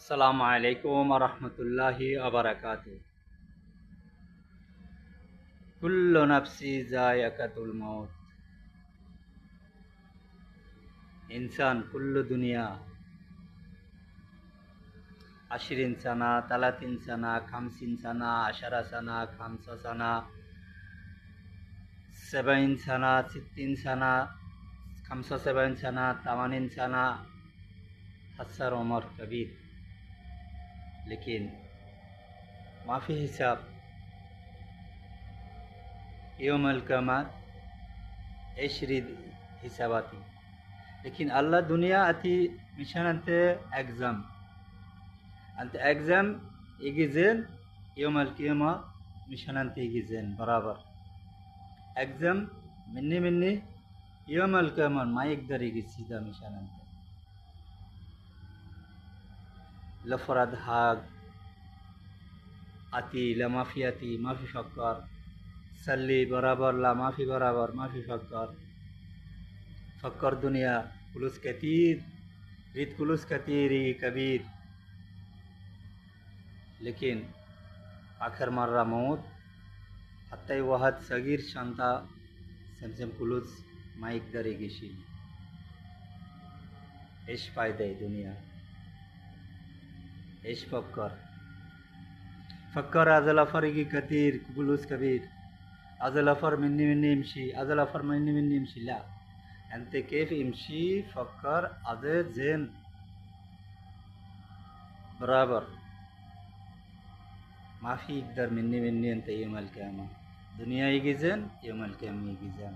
अस्सलामु अलैकुम वरहमतुल्लाहि वबरकातुहू। कुल्लु नफ्सी जायकातुल मौत। इंसान कुल्लु दुनिया आशरिन सना, तलातिन सना, खामसिन सना, आशरा सना, खामसा सना, सेबाइन सना, सित्तीन सना, खामसा सेबाइन सना, तमानिन सना, हस्सर उमर कबीर। लेकिन माफी हिसाब यौमल क़यामत एशरी हिसाबाती। लेकिन अल्लाह दुनिया अति मिशन अंते एग्जाम इगिजेन यौमल क़यामत मिशन अंते इगिजेन बराबर एग्जाम मिन्नी यौमल क़यामत माइक दरिगी सीधा मिशन अंते लफरद हाग आती ला माफी फक्कर सल्ली बराबर ला माफी फक्कर दुनिया कुलुस कतीर रित कुलुस कतीरी कबीर। लेकिन आखिर मर्रा मौत हत्ता वहद सगीर शांता समसम कुलुस माइक दरेगी शी एश फायदे दुनिया एश फक्कर अजलफरगी कतीर कुलुस कबीर अजलफर मिन्नी इमशी ला أنت كيف امشي فكر عدد زين برابر ما في يقدر مني أنت يوم القيامة دنيا يجي زين يوم القيامة يجي زين.